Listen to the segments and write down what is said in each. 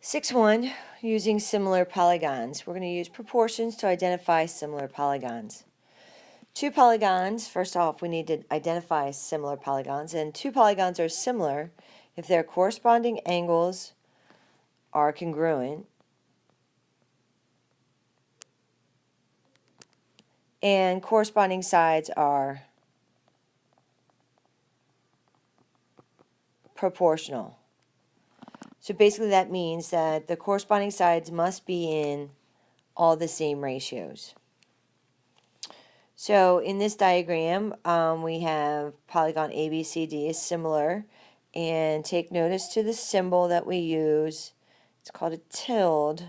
6.1, using similar polygons. We're going to use proportions to identify similar polygons. Two polygons, first off, we need to identify similar polygons, and two polygons are similar if their corresponding angles are congruent and corresponding sides are proportional. So basically that means that the corresponding sides must be in all the same ratios. So in this diagram, we have polygon ABCD is similar, and take notice to the symbol that we use. It's called a tilde.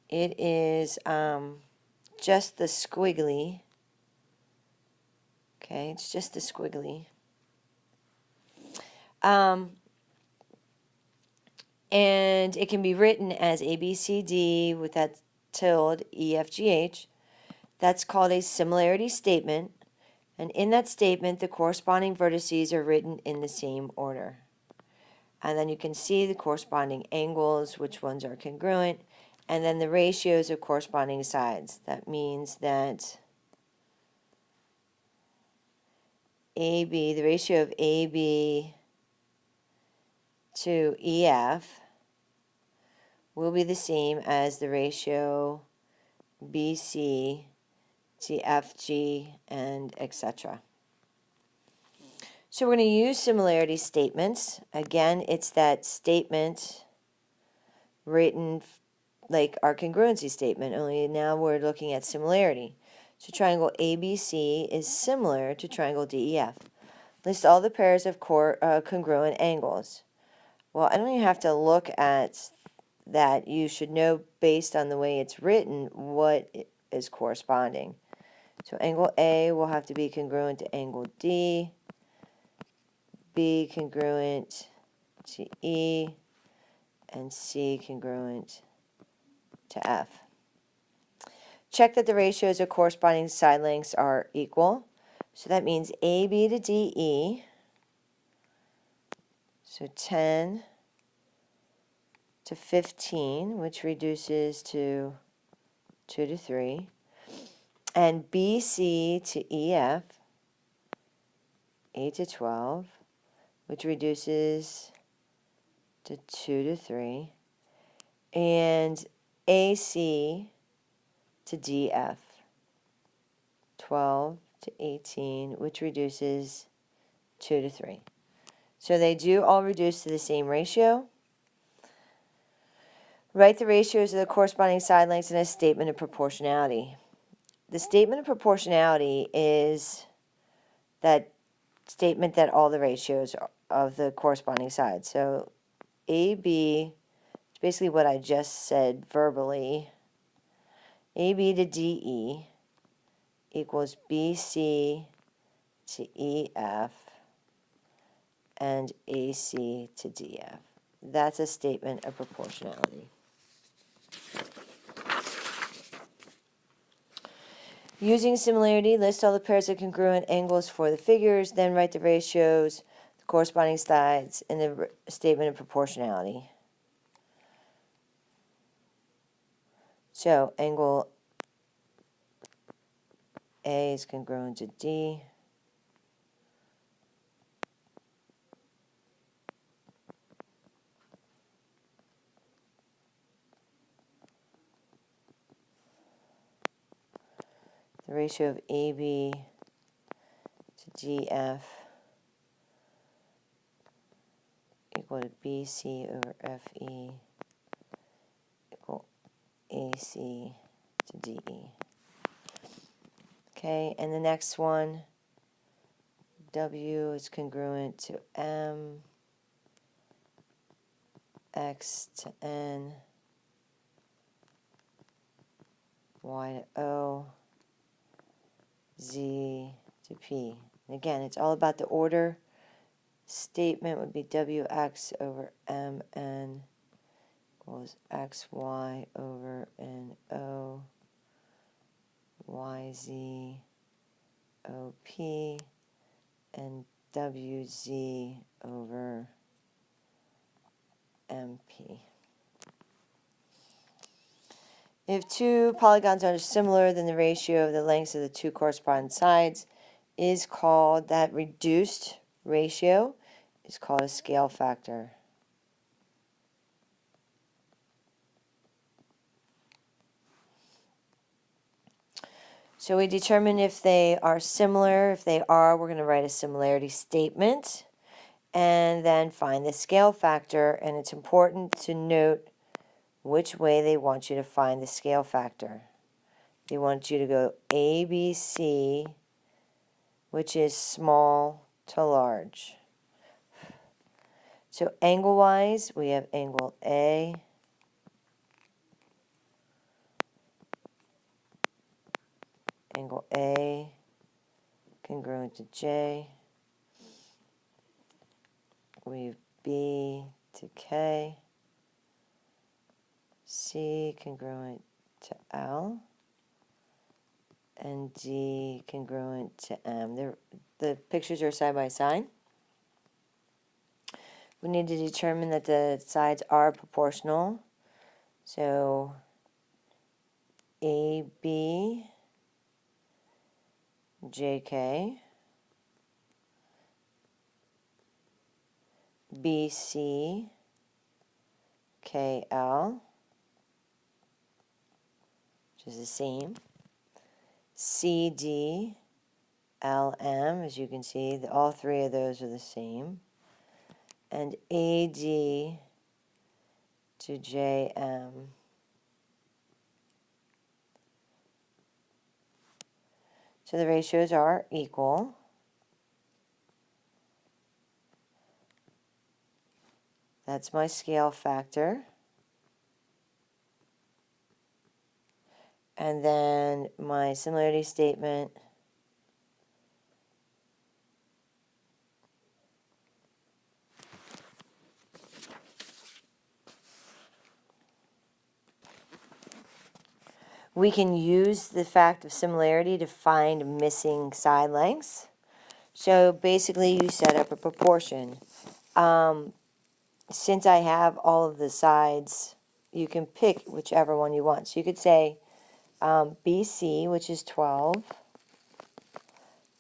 It is just the squiggly. Okay, it's just the squiggly. And it can be written as ABCD with that tilde, EFGH. That's called a similarity statement. And in that statement, the corresponding vertices are written in the same order. And then you can see the corresponding angles, which ones are congruent, and then the ratios of corresponding sides. That means that AB, the ratio of AB to EF will be the same as the ratio BC to FG, and etc. So we're going to use similarity statements. Again, it's that statement written like our congruency statement, only now we're looking at similarity. So triangle ABC is similar to triangle DEF. List all the pairs of congruent angles. Well, I don't even have to look at that. You should know based on the way it's written what is corresponding. So angle A will have to be congruent to angle D, B congruent to E, and C congruent to F. Check that the ratios of corresponding side lengths are equal. So that means AB to DE, so 10 to 15, which reduces to 2 to 3. And BC to EF, 8 to 12, which reduces to 2 to 3. And AC to DF, 12 to 18, which reduces 2 to 3. So they do all reduce to the same ratio. Write the ratios of the corresponding side lengths in a statement of proportionality. The statement of proportionality is that statement that all the ratios of the corresponding sides. So AB, it's basically what I just said verbally. AB to DE equals BC to EF and AC to DF. That's a statement of proportionality. Using similarity, list all the pairs of congruent angles for the figures, then write the ratios, the corresponding sides, in the statement of proportionality. So angle A is congruent to D. The ratio of AB to DF equal to BC over FE equal AC to DE. Okay, and the next one, W is congruent to M, X to N, Y to O, Z to P. And again, it's all about the order. Statement would be WX over MN equals XY over NO, YZ OP, and WZ over MP. If two polygons are similar, then the ratio of the lengths of the two corresponding sides is called, that reduced ratio is called a scale factor. So we determine if they are similar. If they are, we're going to write a similarity statement and then find the scale factor. And it's important to note which way they want you to find the scale factor. They want you to go ABC, which is small to large. So angle-wise, we have angle A, angle A, congruent to J. We have B to K, C congruent to L, and D congruent to M. The pictures are side by side. We need to determine that the sides are proportional. So AB, JK, BC, KL, which is the same. CD, LM, as you can see, all three of those are the same. And AD to JM. So the ratios are equal. That's my scale factor. And then my similarity statement. We can use the fact of similarity to find missing side lengths. So basically you set up a proportion. Since I have all of the sides, you can pick whichever one you want. So you could say BC, which is 12,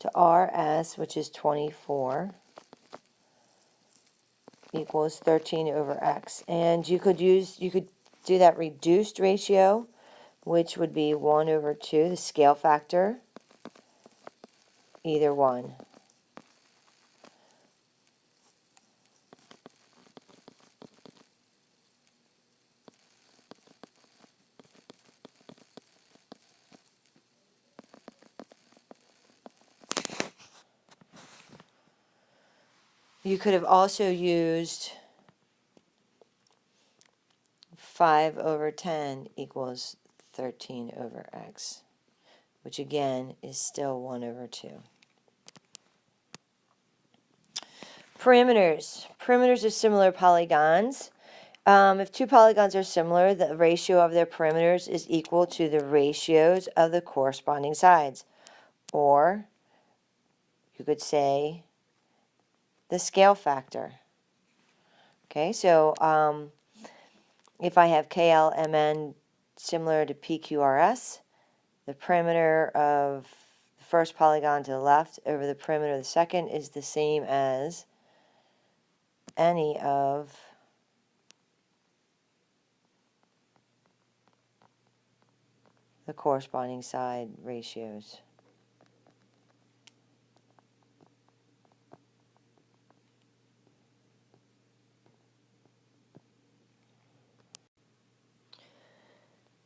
to RS, which is 24, equals 13 over X. And you could do that reduced ratio, which would be 1 over 2, the scale factor, either one. You could have also used 5 over 10 equals 13 over X, which again is still 1 over 2. Perimeters. Perimeters of similar polygons. If two polygons are similar, the ratio of their perimeters is equal to the ratios of the corresponding sides. Or you could say the scale factor. Okay, so if I have KLMN similar to PQRS, the perimeter of the first polygon to the left over the perimeter of the second is the same as any of the corresponding side ratios.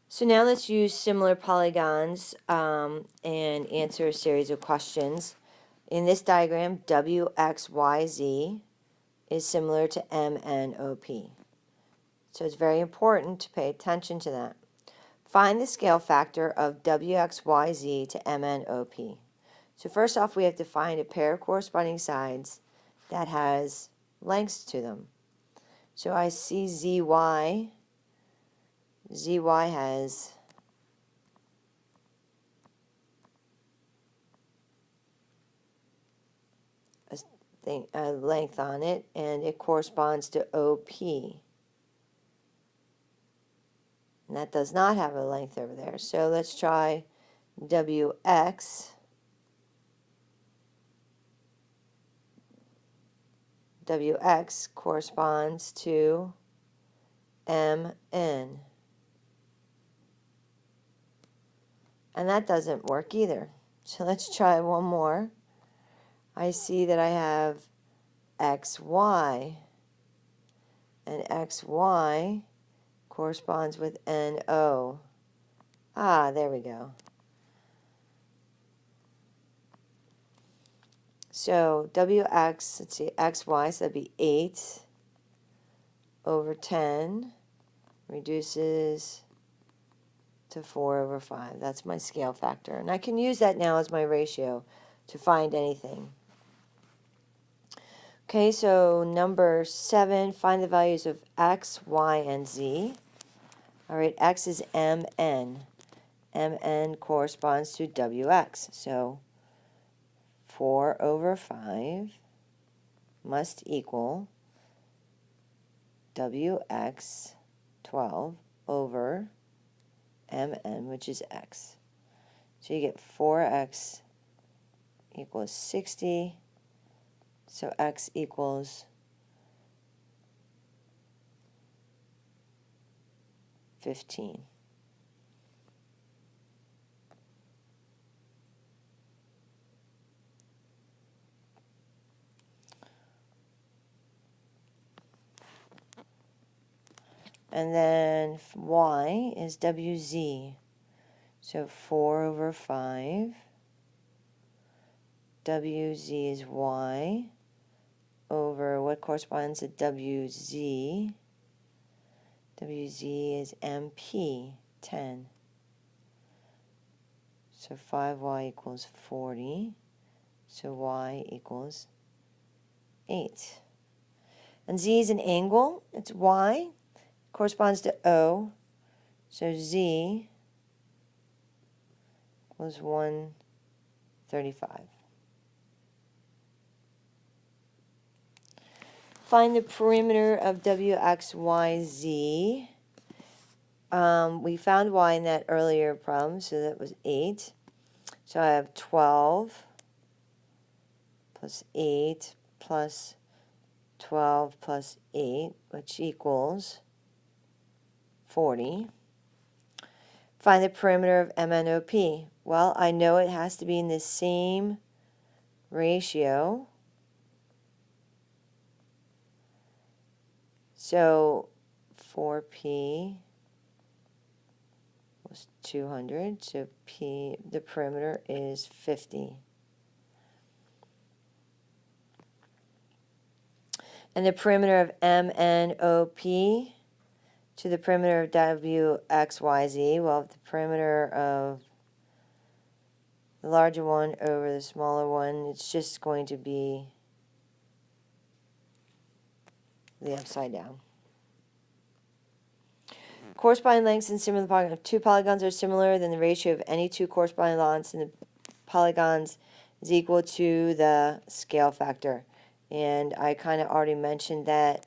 So now let's use similar polygons and answer a series of questions. In this diagram, WXYZ is similar to MNOP. So it's very important to pay attention to that. Find the scale factor of WXYZ to MNOP. So first off, we have to find a pair of corresponding sides that has lengths to them. So I see ZY. ZY has a length on it, and it corresponds to OP. And that does not have a length over there. So let's try WX. WX corresponds to MN. And that doesn't work either. So let's try one more. I see that I have XY. And XY corresponds with NO. Ah, there we go. So WX, let's see, XY, so that'd be 8 over 10 reduces to 4 over 5. That's my scale factor. And I can use that now as my ratio to find anything. Okay, so number 7, find the values of X, Y, and Z. All right, X is MN. MN corresponds to WX. So 4 over 5 must equal WX 12 over MN, which is X. So you get 4X equals 60. So X equals 15. And then Y is WZ. So 4 over 5. WZ is Y over what corresponds to WZ. WZ is MP, 10. So 5Y equals 40. So Y equals 8. And Z is an angle. It's Y. Corresponds to O. So Z equals 135. Find the perimeter of WXYZ. We found Y in that earlier problem, so that was 8. So I have 12 plus 8 plus 12 plus 8, which equals 40. Find the perimeter of MNOP. Well, I know it has to be in the same ratio. So 4P was 200. So P, the perimeter is 50. And the perimeter of MNOP to the perimeter of WXYZ, well, the perimeter of the larger one over the smaller one, it's just going to be the upside down. Corresponding lengths in similar polygons. If two polygons are similar, then the ratio of any two corresponding lengths in the polygons is equal to the scale factor. And I kind of already mentioned that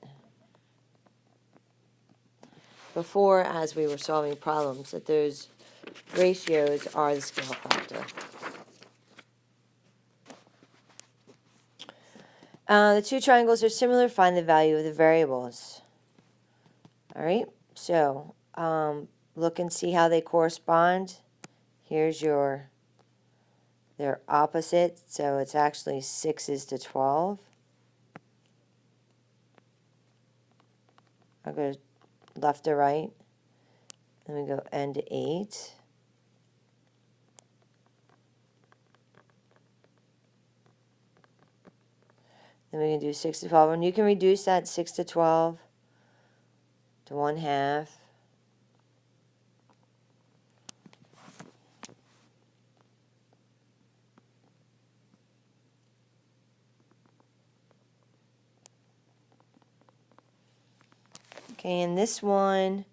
before as we were solving problems, that those ratios are the scale factor. The two triangles are similar. Find the value of the variables. All right, so look and see how they correspond. Here's they're opposite, so it's actually 6s to 12. I'll go left to right. Then we go n to 8. Then we can do 6 to 12. And you can reduce that 6 to 12 to 1/2. Okay, and this one,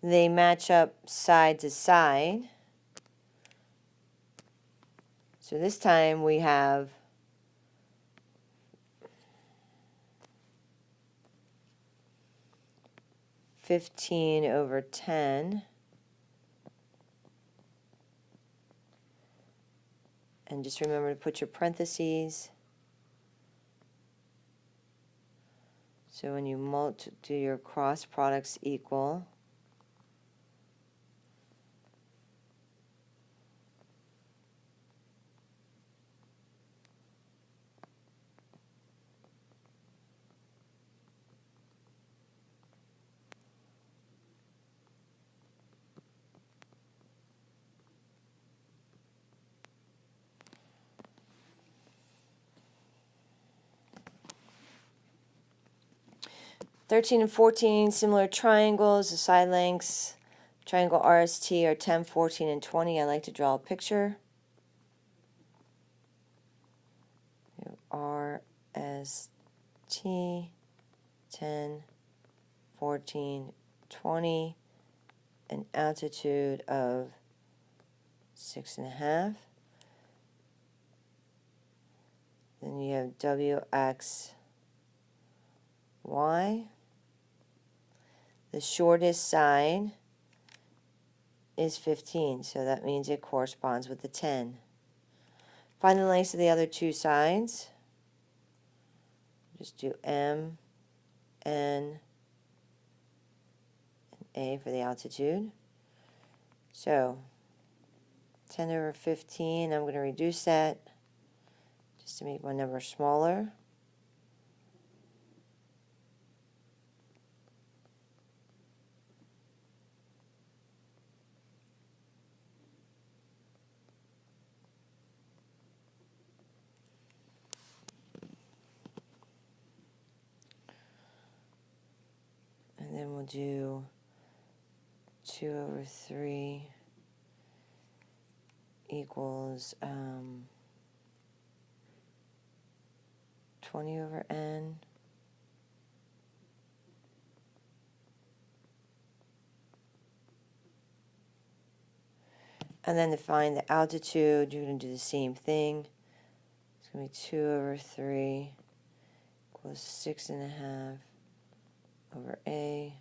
they match up side to side. So this time we have 15 over 10 And just remember to put your parentheses. So when you do your cross products equal, (13 and 14), similar triangles, the side lengths, triangle RST are 10, 14, and 20. I like to draw a picture. RST, 10, 14, 20, an altitude of 6.5. Then you have WX, Y. The shortest side is 15, so that means it corresponds with the 10. Find the lengths of the other two sides. Just do M, N, and A for the altitude. So 10 over 15, I'm going to reduce that just to make my number smaller. And then we'll do 2 over 3 equals 20 over N. And then to find the altitude, you're going to do the same thing. It's going to be 2 over 3 equals 6.5 over A.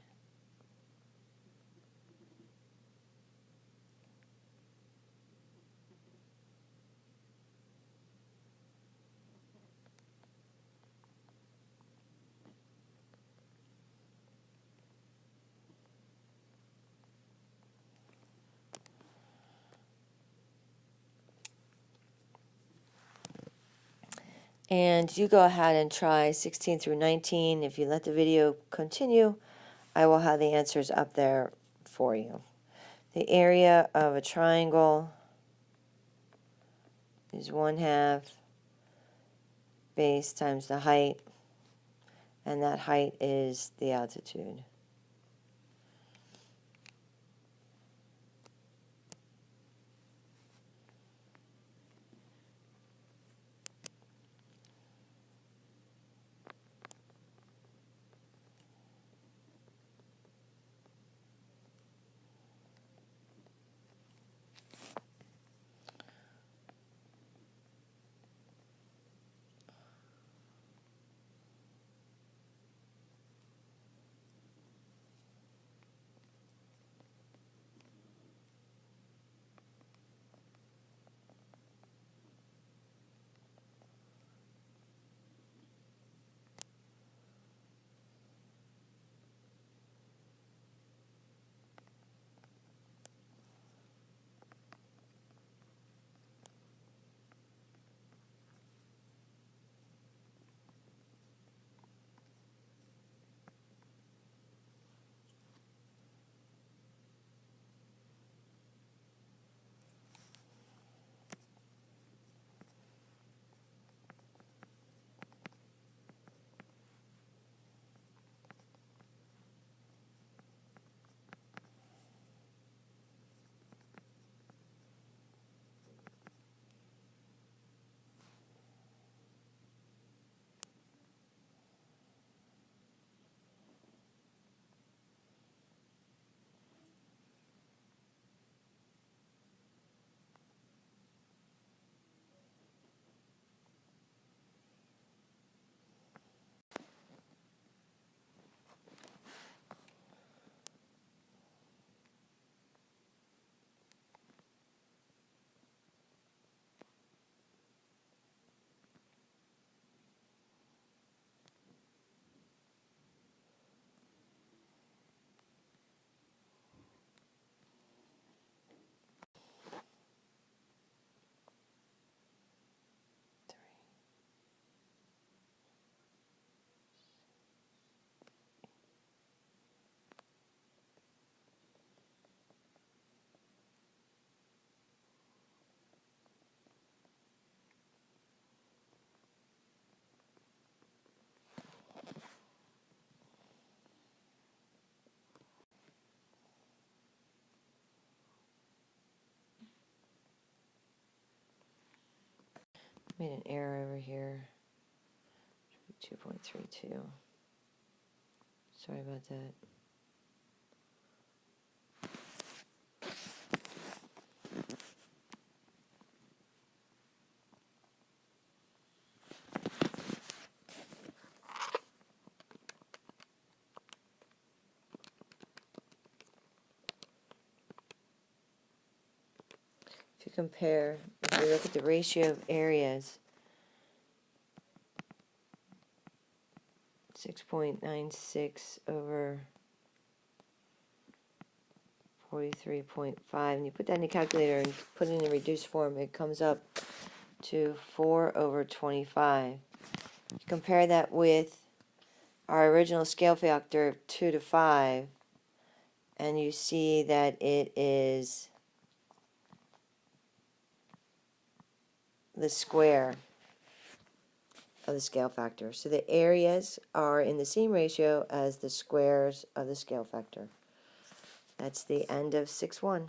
And you go ahead and try 16 through 19. If you let the video continue, I will have the answers up there for you. The area of a triangle is 1/2 base times the height, and that height is the altitude. Made an error over here. 2.32. Sorry about that. If you compare, if you look at the ratio of areas, 6.96 over 43.5, and you put that in the calculator and put it in a reduced form, it comes up to 4 over 25. You compare that with our original scale factor of 2 to 5, and you see that it is the square of the scale factor. So the areas are in the same ratio as the squares of the scale factor. That's the end of 6-1.